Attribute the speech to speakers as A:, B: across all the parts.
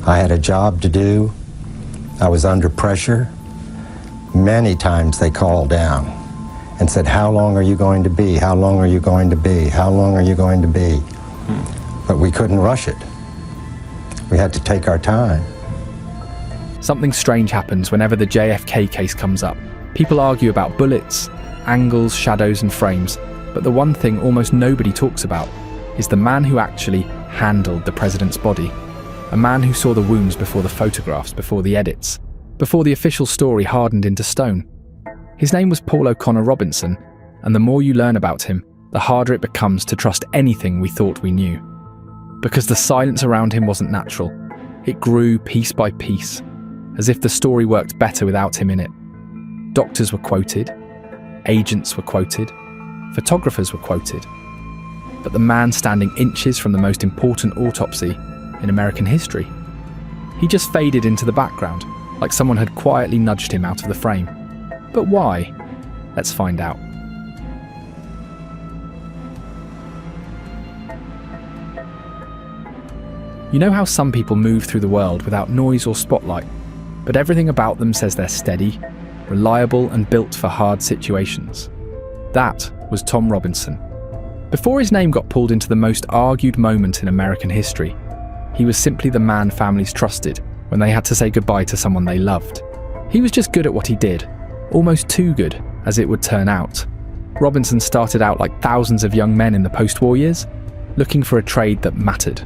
A: I had a job to do. I was under pressure. Many times they called down and said, how long are you going to be? How long are you going to be? How long are you going to be? But we couldn't rush it. We had to take our time.
B: Something strange happens whenever the JFK case comes up. People argue about bullets, angles, shadows and frames, but the one thing almost nobody talks about is the man who actually handled the president's body. A man who saw the wounds before the photographs, before the edits, before the official story hardened into stone. His name was Paul O'Connor Robinson, and the more you learn about him, the harder it becomes to trust anything we thought we knew. Because the silence around him wasn't natural. It grew piece by piece, as if the story worked better without him in it. Doctors were quoted, agents were quoted, photographers were quoted. But the man standing inches from the most important autopsy in American history, he just faded into the background, like someone had quietly nudged him out of the frame. But why? Let's find out. You know how some people move through the world without noise or spotlight, but everything about them says they're steady, reliable and built for hard situations? That was Tom Robinson. Before his name got pulled into the most argued moment in American history, he was simply the man families trusted when they had to say goodbye to someone they loved. He was just good at what he did, almost too good, as it would turn out. Robinson started out like thousands of young men in the post-war years, looking for a trade that mattered.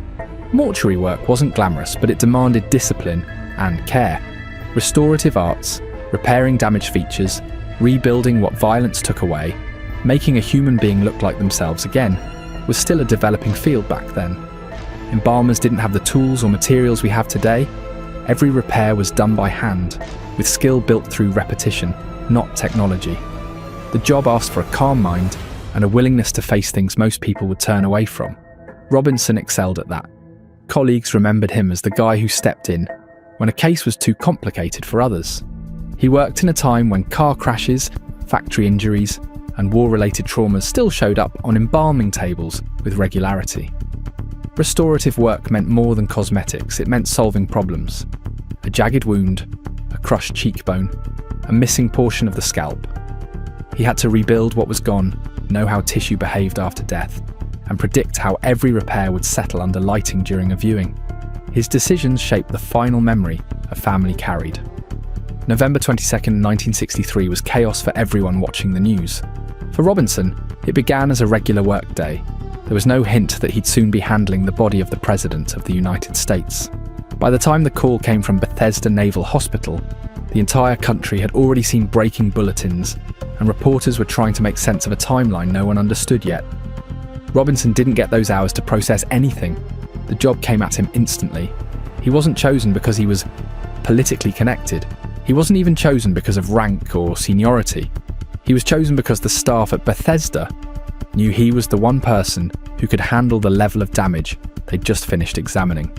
B: Mortuary work wasn't glamorous, but it demanded discipline and care. Restorative arts, repairing damaged features, rebuilding what violence took away, making a human being look like themselves again, was still a developing field back then. Embalmers didn't have the tools or materials we have today. Every repair was done by hand, with skill built through repetition, not technology. The job asked for a calm mind and a willingness to face things most people would turn away from. Robinson excelled at that. Colleagues remembered him as the guy who stepped in when a case was too complicated for others. He worked in a time when car crashes, factory injuries, and war-related traumas still showed up on embalming tables with regularity. Restorative work meant more than cosmetics, it meant solving problems. A jagged wound, a crushed cheekbone, a missing portion of the scalp. He had to rebuild what was gone, know how tissue behaved after death, and predict how every repair would settle under lighting during a viewing. His decisions shaped the final memory a family carried. November 22nd, 1963 was chaos for everyone watching the news. For Robinson, it began as a regular work day. There was no hint that he'd soon be handling the body of the President of the United States. By the time the call came from Bethesda Naval Hospital, the entire country had already seen breaking bulletins, and reporters were trying to make sense of a timeline no one understood yet. Robinson didn't get those hours to process anything. The job came at him instantly. He wasn't chosen because he was politically connected. He wasn't even chosen because of rank or seniority. He was chosen because the staff at Bethesda knew he was the one person who could handle the level of damage they'd just finished examining.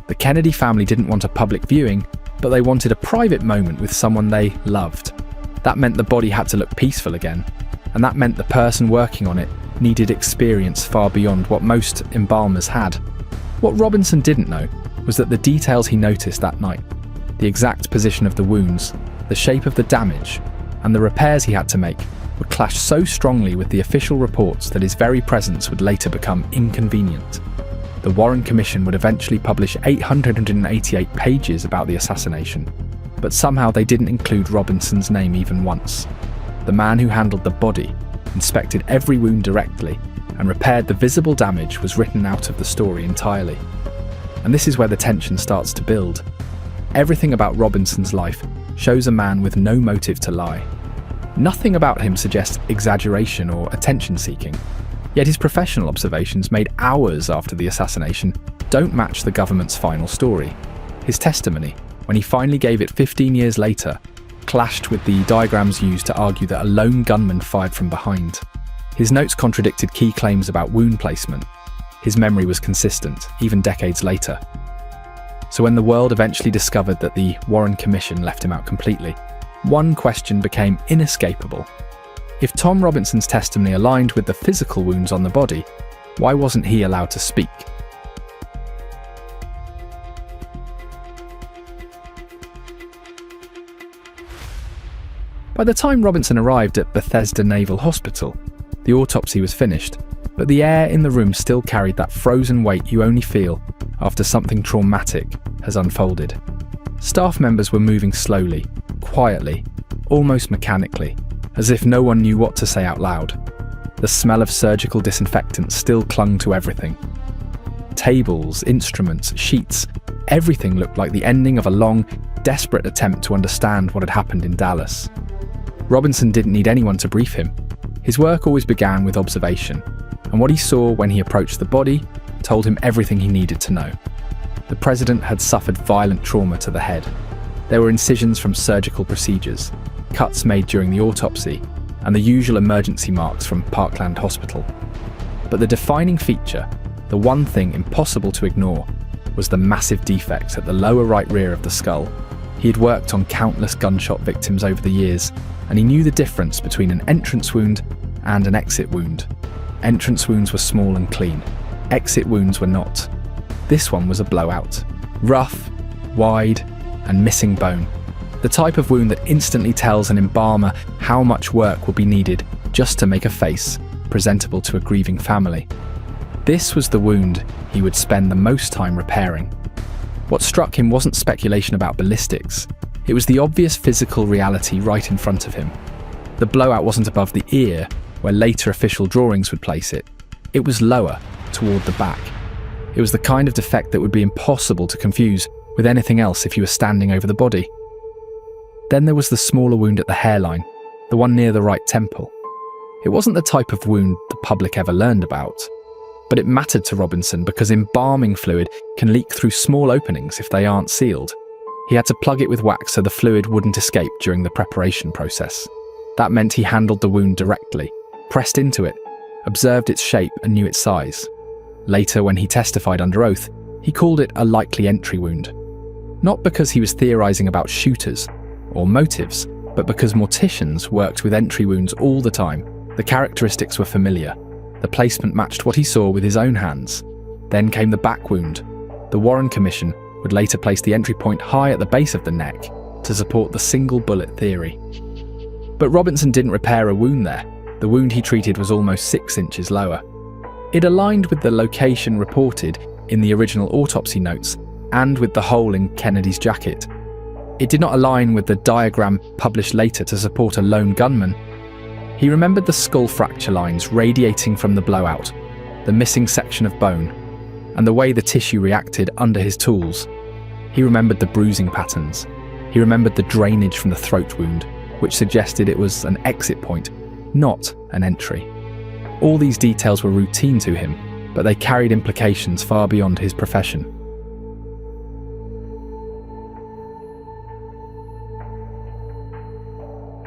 B: The Kennedy family didn't want a public viewing, but they wanted a private moment with someone they loved. That meant the body had to look peaceful again, and that meant the person working on it needed experience far beyond what most embalmers had. What Robinson didn't know was that the details he noticed that night, the exact position of the wounds, the shape of the damage, and the repairs he had to make would clash so strongly with the official reports that his very presence would later become inconvenient. The Warren Commission would eventually publish 888 pages about the assassination, but somehow they didn't include Robinson's name even once. The man who handled the body, inspected every wound directly, and repaired the visible damage was written out of the story entirely. And this is where the tension starts to build. Everything about Robinson's life shows a man with no motive to lie. Nothing about him suggests exaggeration or attention-seeking, yet his professional observations made hours after the assassination don't match the government's final story. His testimony, when he finally gave it 15 years later, clashed with the diagrams used to argue that a lone gunman fired from behind. His notes contradicted key claims about wound placement. His memory was consistent, even decades later. So when the world eventually discovered that the Warren Commission left him out completely, one question became inescapable. If Tom Robinson's testimony aligned with the physical wounds on the body, why wasn't he allowed to speak? By the time Robinson arrived at Bethesda Naval Hospital, the autopsy was finished, but the air in the room still carried that frozen weight you only feel after something traumatic has unfolded. Staff members were moving slowly, quietly, almost mechanically, as if no one knew what to say out loud. The smell of surgical disinfectant still clung to everything. Tables, instruments, sheets, everything looked like the ending of a long, desperate attempt to understand what had happened in Dallas. Robinson didn't need anyone to brief him. His work always began with observation, and what he saw when he approached the body told him everything he needed to know. The president had suffered violent trauma to the head. There were incisions from surgical procedures, cuts made during the autopsy, and the usual emergency marks from Parkland Hospital. But the defining feature, the one thing impossible to ignore, was the massive defect at the lower right rear of the skull. He had worked on countless gunshot victims over the years, and he knew the difference between an entrance wound and an exit wound. Entrance wounds were small and clean. Exit wounds were not. This one was a blowout. Rough, wide, and missing bone. The type of wound that instantly tells an embalmer how much work will be needed just to make a face presentable to a grieving family. This was the wound he would spend the most time repairing. What struck him wasn't speculation about ballistics. It was the obvious physical reality right in front of him. The blowout wasn't above the ear, where later official drawings would place it. It was lower, toward the back. It was the kind of defect that would be impossible to confuse with anything else if you were standing over the body. Then there was the smaller wound at the hairline, the one near the right temple. It wasn't the type of wound the public ever learned about, but it mattered to Robinson because embalming fluid can leak through small openings if they aren't sealed. He had to plug it with wax so the fluid wouldn't escape during the preparation process. That meant he handled the wound directly, pressed into it, observed its shape and knew its size. Later, when he testified under oath, he called it a likely entry wound. Not because he was theorizing about shooters or motives, but because morticians worked with entry wounds all the time. The characteristics were familiar. The placement matched what he saw with his own hands. Then came the back wound. The Warren Commission would later place the entry point high at the base of the neck to support the single bullet theory. But Robinson didn't repair a wound there. The wound he treated was almost 6 inches lower. It aligned with the location reported in the original autopsy notes and with the hole in Kennedy's jacket. It did not align with the diagram published later to support a lone gunman. He remembered the skull fracture lines radiating from the blowout, the missing section of bone, and the way the tissue reacted under his tools. He remembered the bruising patterns. He remembered the drainage from the throat wound, which suggested it was an exit point, not an entry. All these details were routine to him, but they carried implications far beyond his profession.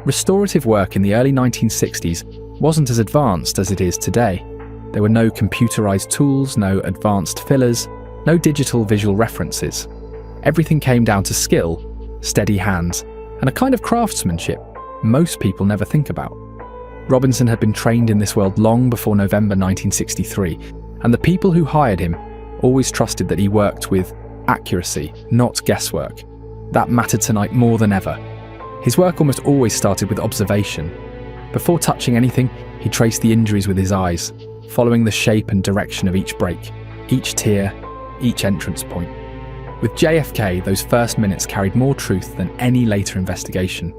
B: Restorative work in the early 1960s wasn't as advanced as it is today. There were no computerized tools, no advanced fillers, no digital visual references. Everything came down to skill, steady hands, and a kind of craftsmanship most people never think about. Robinson had been trained in this world long before November 1963, and the people who hired him always trusted that he worked with accuracy, not guesswork. That mattered tonight more than ever. His work almost always started with observation. Before touching anything, he traced the injuries with his eyes, following the shape and direction of each break, each tear, each entrance point. With JFK, those first minutes carried more truth than any later investigation.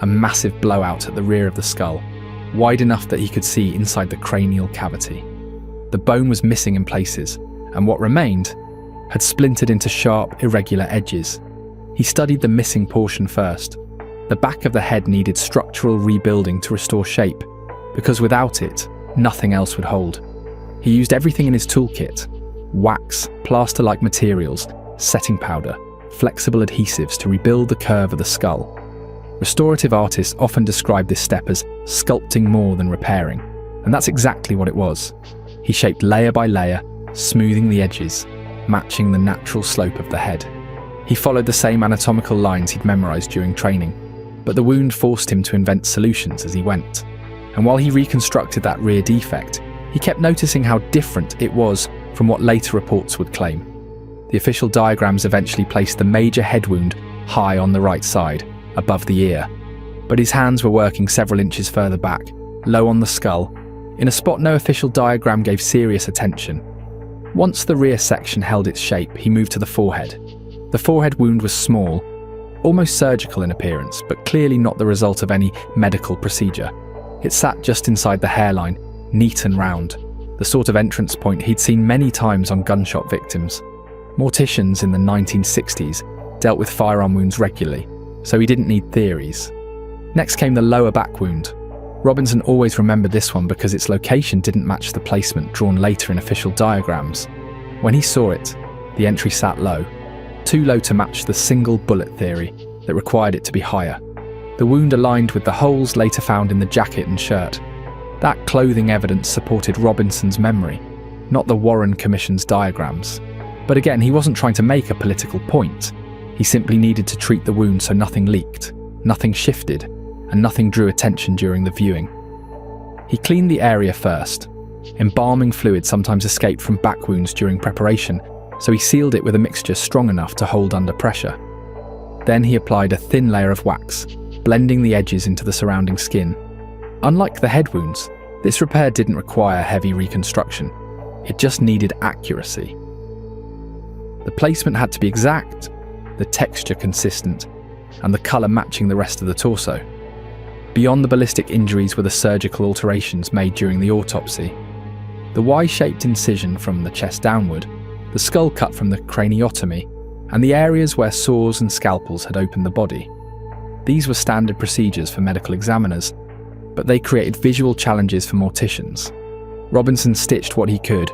B: A massive blowout at the rear of the skull, wide enough that he could see inside the cranial cavity. The bone was missing in places, and what remained had splintered into sharp, irregular edges. He studied the missing portion first. The back of the head needed structural rebuilding to restore shape, because without it, nothing else would hold. He used everything in his toolkit: wax, plaster-like materials, setting powder, flexible adhesives to rebuild the curve of the skull. Restorative artists often describe this step as sculpting more than repairing, and that's exactly what it was. He shaped layer by layer, smoothing the edges, matching the natural slope of the head. He followed the same anatomical lines he'd memorized during training, but the wound forced him to invent solutions as he went. And while he reconstructed that rear defect, he kept noticing how different it was from what later reports would claim. The official diagrams eventually placed the major head wound high on the right side, above the ear. but his hands were working several inches further back, low on the skull, in a spot no official diagram gave serious attention. Once the rear section held its shape, he moved to the forehead. The forehead wound was small, almost surgical in appearance, but clearly not the result of any medical procedure. It sat just inside the hairline, neat and round, the sort of entrance point he'd seen many times on gunshot victims. Morticians in the 1960s dealt with firearm wounds regularly, so he didn't need theories. Next came the lower back wound. Robinson always remembered this one because its location didn't match the placement drawn later in official diagrams. When he saw it, the entry sat low, too low to match the single bullet theory that required it to be higher. The wound aligned with the holes later found in the jacket and shirt. That clothing evidence supported Robinson's memory, not the Warren Commission's diagrams. But again, he wasn't trying to make a political point. He simply needed to treat the wound so nothing leaked, nothing shifted, and nothing drew attention during the viewing. He cleaned the area first. Embalming fluid sometimes escaped from back wounds during preparation, so he sealed it with a mixture strong enough to hold under pressure. Then he applied a thin layer of wax, blending the edges into the surrounding skin. Unlike the head wounds, this repair didn't require heavy reconstruction. It just needed accuracy. The placement had to be exact, the texture consistent, and the colour matching the rest of the torso. Beyond the ballistic injuries were the surgical alterations made during the autopsy. The Y-shaped incision from the chest downward, the skull cut from the craniotomy, and the areas where saws and scalpels had opened the body. These were standard procedures for medical examiners, but they created visual challenges for morticians. Robinson stitched what he could,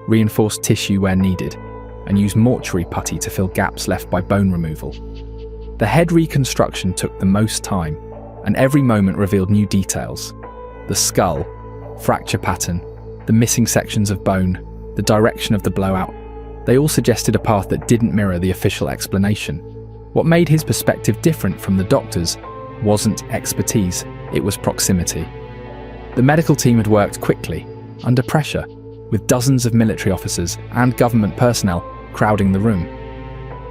B: reinforced tissue where needed, and used mortuary putty to fill gaps left by bone removal. The head reconstruction took the most time, and every moment revealed new details. The skull, fracture pattern, the missing sections of bone, the direction of the blowout, they all suggested a path that didn't mirror the official explanation. What made his perspective different from the doctor's wasn't expertise, it was proximity. The medical team had worked quickly, under pressure, with dozens of military officers and government personnel crowding the room.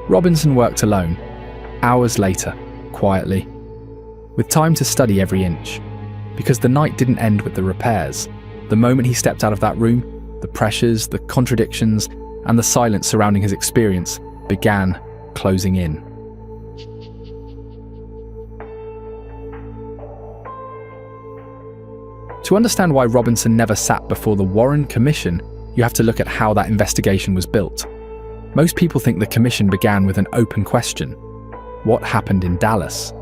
B: Robinson worked alone, hours later, quietly, with time to study every inch. Because the night didn't end with the repairs. The moment he stepped out of that room, the pressures, the contradictions, and the silence surrounding his experience began closing in. To understand why Robinson never sat before the Warren Commission, you have to look at how that investigation was built. Most people think the commission began with an open question: what happened in Dallas?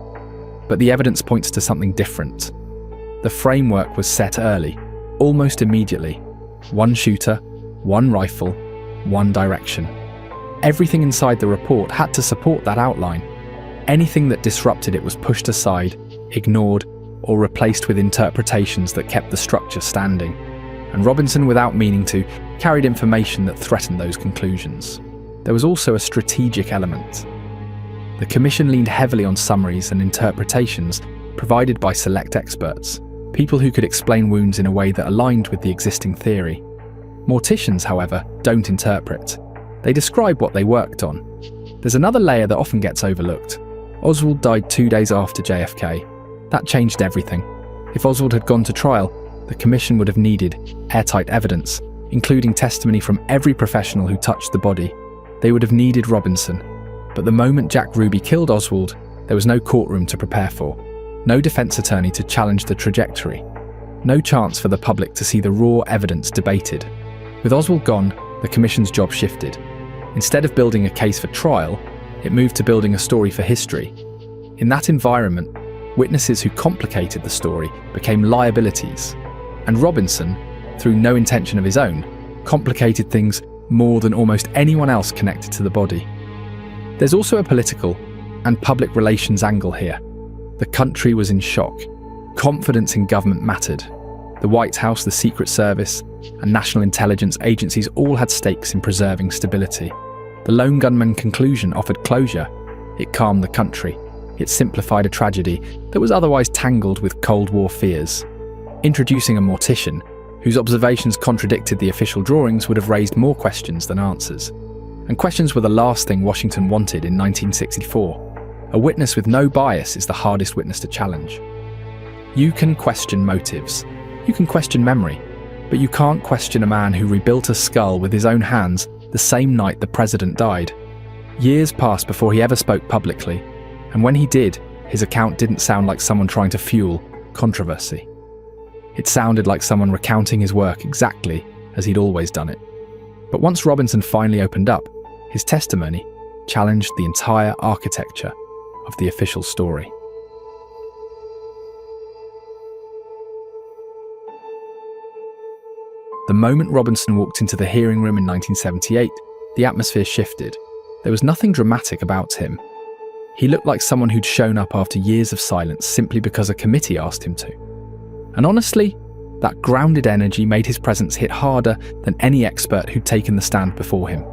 B: But the evidence points to something different. The framework was set early, almost immediately. One shooter, one rifle, one direction. Everything inside the report had to support that outline. Anything that disrupted it was pushed aside, ignored, or replaced with interpretations that kept the structure standing. And Robinson, without meaning to, carried information that threatened those conclusions. There was also a strategic element. The commission leaned heavily on summaries and interpretations provided by select experts, people who could explain wounds in a way that aligned with the existing theory. Morticians, however, don't interpret. They describe what they worked on. There's another layer that often gets overlooked. Oswald died 2 days after JFK. That changed everything. If Oswald had gone to trial, the commission would have needed airtight evidence, including testimony from every professional who touched the body. They would have needed Robinson. But the moment Jack Ruby killed Oswald, there was no courtroom to prepare for, no defense attorney to challenge the trajectory, no chance for the public to see the raw evidence debated. With Oswald gone, the commission's job shifted. Instead of building a case for trial, it moved to building a story for history. In that environment, witnesses who complicated the story became liabilities, and Robinson, through no intention of his own, complicated things more than almost anyone else connected to the body. There's also a political and public relations angle here. The country was in shock. Confidence in government mattered. The White House, the Secret Service, and national intelligence agencies all had stakes in preserving stability. The lone gunman conclusion offered closure. It calmed the country. It simplified a tragedy that was otherwise tangled with Cold War fears. Introducing a mortician, whose observations contradicted the official drawings, would have raised more questions than answers. And questions were the last thing Washington wanted in 1964. A witness with no bias is the hardest witness to challenge. You can question motives. You can question memory. But you can't question a man who rebuilt a skull with his own hands the same night the president died. Years passed before he ever spoke publicly, and when he did, his account didn't sound like someone trying to fuel controversy. It sounded like someone recounting his work exactly as he'd always done it. But once Robinson finally opened up, his testimony challenged the entire architecture of the official story. The moment Robinson walked into the hearing room in 1978, the atmosphere shifted. There was nothing dramatic about him. He looked like someone who'd shown up after years of silence simply because a committee asked him to. And honestly, that grounded energy made his presence hit harder than any expert who'd taken the stand before him.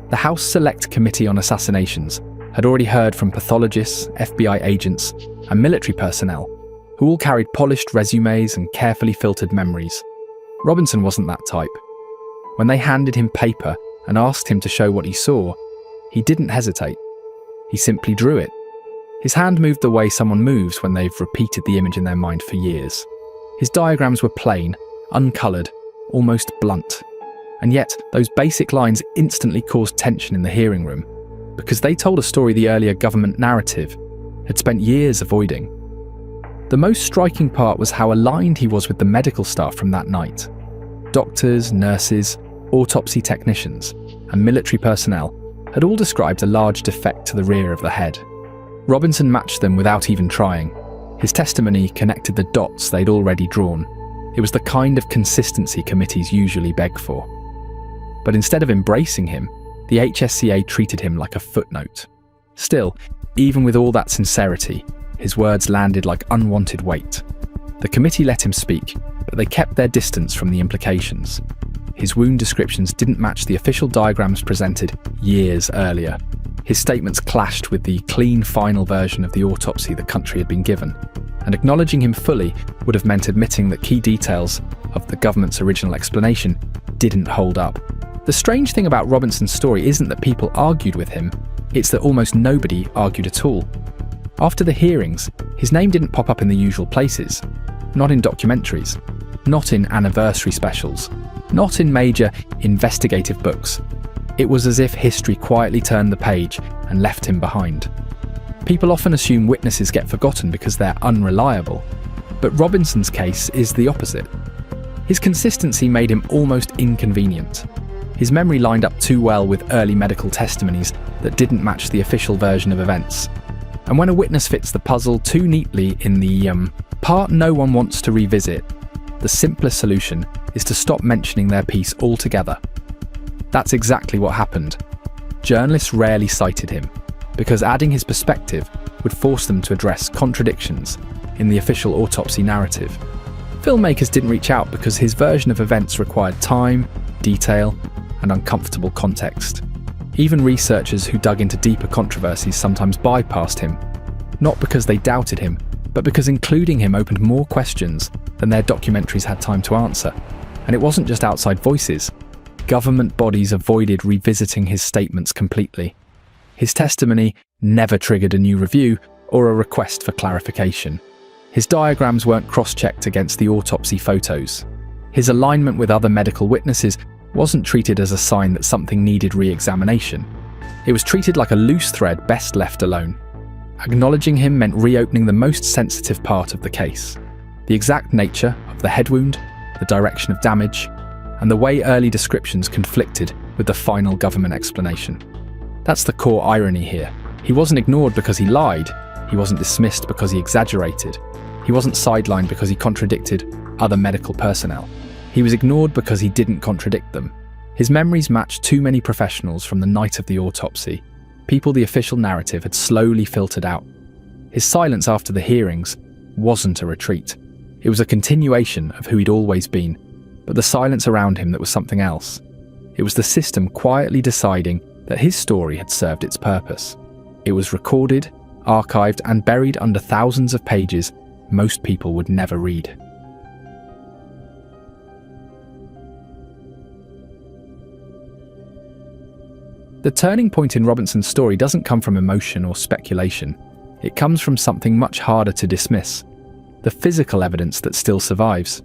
B: The House Select Committee on Assassinations had already heard from pathologists, FBI agents, and military personnel, who all carried polished resumes and carefully filtered memories. Robinson wasn't that type. When they handed him paper and asked him to show what he saw, he didn't hesitate. He simply drew it. His hand moved the way someone moves when they've repeated the image in their mind for years. His diagrams were plain, uncoloured, almost blunt. And yet, those basic lines instantly caused tension in the hearing room, because they told a story the earlier government narrative had spent years avoiding. The most striking part was how aligned he was with the medical staff from that night. Doctors, nurses, autopsy technicians, and military personnel had all described a large defect to the rear of the head. Robinson matched them without even trying. His testimony connected the dots they'd already drawn. It was the kind of consistency committees usually beg for. But instead of embracing him, the HSCA treated him like a footnote. Still, even with all that sincerity, his words landed like unwanted weight. The committee let him speak, but they kept their distance from the implications. His wound descriptions didn't match the official diagrams presented years earlier. His statements clashed with the clean final version of the autopsy the country had been given, and acknowledging him fully would have meant admitting that key details of the government's original explanation didn't hold up. The strange thing about Robinson's story isn't that people argued with him, it's that almost nobody argued at all. After the hearings, his name didn't pop up in the usual places. Not in documentaries, not in anniversary specials, not in major investigative books. It was as if history quietly turned the page and left him behind. People often assume witnesses get forgotten because they're unreliable, but Robinson's case is the opposite. His consistency made him almost inconvenient. His memory lined up too well with early medical testimonies that didn't match the official version of events. And when a witness fits the puzzle too neatly in the part no one wants to revisit, the simplest solution is to stop mentioning their piece altogether. That's exactly what happened. Journalists rarely cited him, because adding his perspective would force them to address contradictions in the official autopsy narrative. Filmmakers didn't reach out because his version of events required time, detail, and uncomfortable context. Even researchers who dug into deeper controversies sometimes bypassed him, not because they doubted him, but because including him opened more questions than their documentaries had time to answer. And it wasn't just outside voices. Government bodies avoided revisiting his statements completely. His testimony never triggered a new review or a request for clarification. His diagrams weren't cross-checked against the autopsy photos. His alignment with other medical witnesses wasn't treated as a sign that something needed re-examination. It was treated like a loose thread best left alone. Acknowledging him meant reopening the most sensitive part of the case. The exact nature of the head wound, the direction of damage, and the way early descriptions conflicted with the final government explanation. That's the core irony here. He wasn't ignored because he lied. He wasn't dismissed because he exaggerated. He wasn't sidelined because he contradicted other medical personnel. He was ignored because he didn't contradict them. His memories matched too many professionals from the night of the autopsy, people the official narrative had slowly filtered out. His silence after the hearings wasn't a retreat. It was a continuation of who he'd always been, but the silence around him that was something else. It was the system quietly deciding that his story had served its purpose. It was recorded, archived, and buried under thousands of pages most people would never read. The turning point in Robinson's story doesn't come from emotion or speculation. It comes from something much harder to dismiss: the physical evidence that still survives.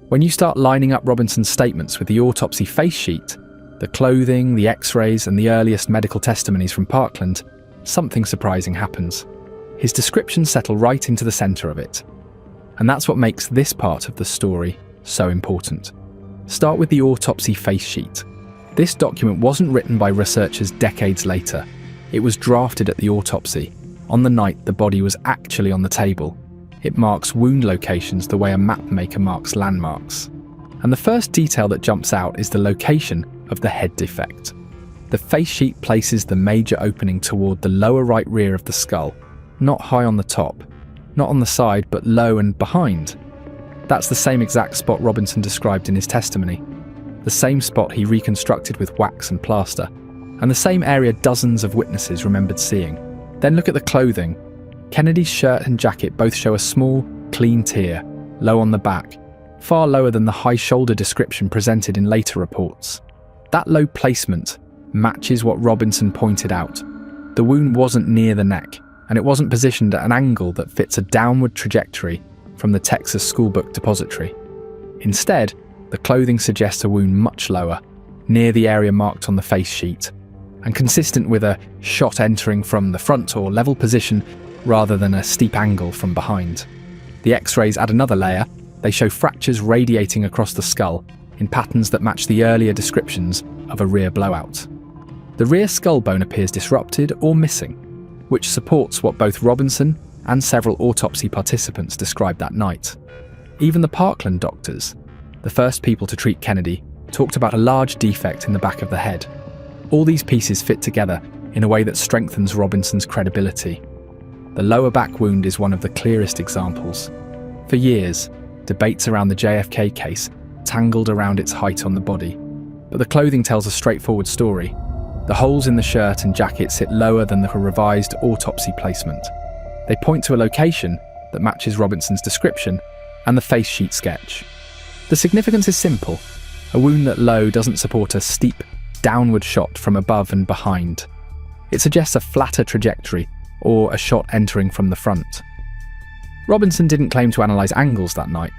B: When you start lining up Robinson's statements with the autopsy face sheet, the clothing, the x-rays, and the earliest medical testimonies from Parkland, something surprising happens. His descriptions settle right into the centre of it. And that's what makes this part of the story so important. Start with the autopsy face sheet. This document wasn't written by researchers decades later. It was drafted at the autopsy, on the night the body was actually on the table. It marks wound locations the way a map maker marks landmarks. And the first detail that jumps out is the location of the head defect. The face sheet places the major opening toward the lower right rear of the skull, not high on the top, not on the side, but low and behind. That's the same exact spot Robinson described in his testimony, the same spot he reconstructed with wax and plaster, and the same area dozens of witnesses remembered seeing. Then look at the clothing. Kennedy's shirt and jacket both show a small, clean tear, low on the back, far lower than the high shoulder description presented in later reports. That low placement matches what Robinson pointed out. The wound wasn't near the neck, and it wasn't positioned at an angle that fits a downward trajectory from the Texas schoolbook depository. Instead, the clothing suggests a wound much lower, near the area marked on the face sheet, and consistent with a shot entering from the front or level position rather than a steep angle from behind. The x-rays add another layer. They show fractures radiating across the skull in patterns that match the earlier descriptions of a rear blowout. The rear skull bone appears disrupted or missing, which supports what both Robinson and several autopsy participants described that night. Even the Parkland doctors, the first people to treat Kennedy, talked about a large defect in the back of the head. All these pieces fit together in a way that strengthens Robinson's credibility. The lower back wound is one of the clearest examples. For years, debates around the JFK case tangled around its height on the body, but the clothing tells a straightforward story. The holes in the shirt and jacket sit lower than the revised autopsy placement. They point to a location that matches Robinson's description and the face sheet sketch. The significance is simple. A wound that low doesn't support a steep, downward shot from above and behind. It suggests a flatter trajectory or a shot entering from the front. Robinson didn't claim to analyse angles that night,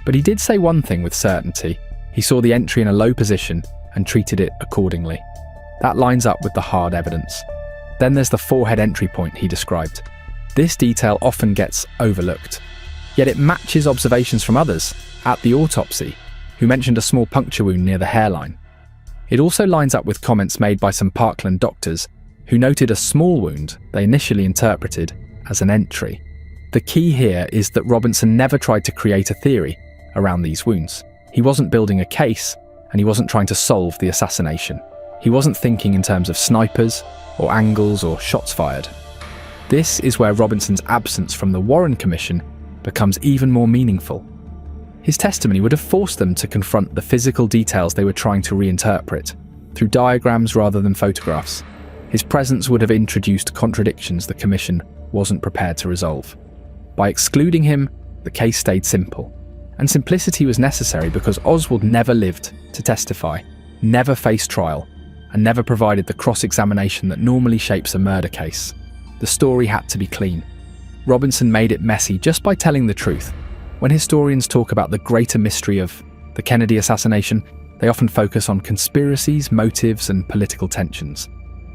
B: but he did say one thing with certainty. He saw the entry in a low position and treated it accordingly. That lines up with the hard evidence. Then there's the forehead entry point he described. This detail often gets overlooked, yet it matches observations from others at the autopsy, who mentioned a small puncture wound near the hairline. It also lines up with comments made by some Parkland doctors who noted a small wound they initially interpreted as an entry. The key here is that Robinson never tried to create a theory around these wounds. He wasn't building a case, and he wasn't trying to solve the assassination. He wasn't thinking in terms of snipers, or angles, or shots fired. This is where Robinson's absence from the Warren Commission becomes even more meaningful. His testimony would have forced them to confront the physical details they were trying to reinterpret, through diagrams rather than photographs. His presence would have introduced contradictions the Commission wasn't prepared to resolve. By excluding him, the case stayed simple. And simplicity was necessary because Oswald never lived to testify, never faced trial, and never provided the cross-examination that normally shapes a murder case. The story had to be clean. Robinson made it messy just by telling the truth. When historians talk about the greater mystery of the Kennedy assassination, they often focus on conspiracies, motives, and political tensions.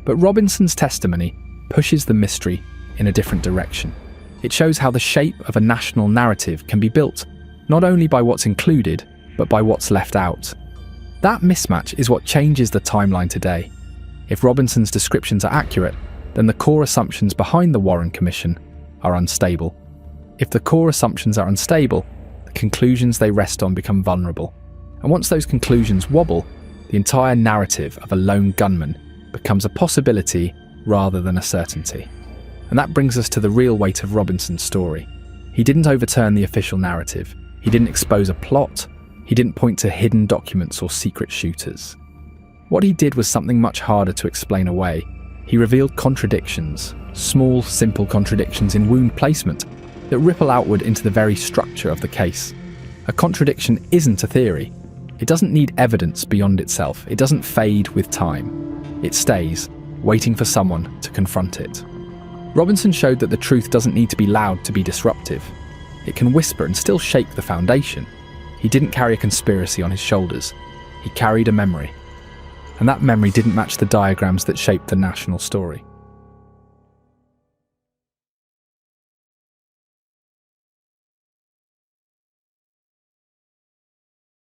B: But Robinson's testimony pushes the mystery in a different direction. It shows how the shape of a national narrative can be built, not only by what's included, but by what's left out. That mismatch is what changes the timeline today. If Robinson's descriptions are accurate, then the core assumptions behind the Warren Commission are unstable. If the core assumptions are unstable, the conclusions they rest on become vulnerable. And once those conclusions wobble, the entire narrative of a lone gunman becomes a possibility rather than a certainty. And that brings us to the real weight of Robinson's story. He didn't overturn the official narrative. He didn't expose a plot. He didn't point to hidden documents or secret shooters. What he did was something much harder to explain away. He revealed contradictions, small, simple contradictions in wound placement that ripple outward into the very structure of the case. A contradiction isn't a theory. It doesn't need evidence beyond itself. It doesn't fade with time. It stays, waiting for someone to confront it. Robinson showed that the truth doesn't need to be loud to be disruptive. It can whisper and still shake the foundation. He didn't carry a conspiracy on his shoulders. He carried a memory. And that memory didn't match the diagrams that shaped the national story.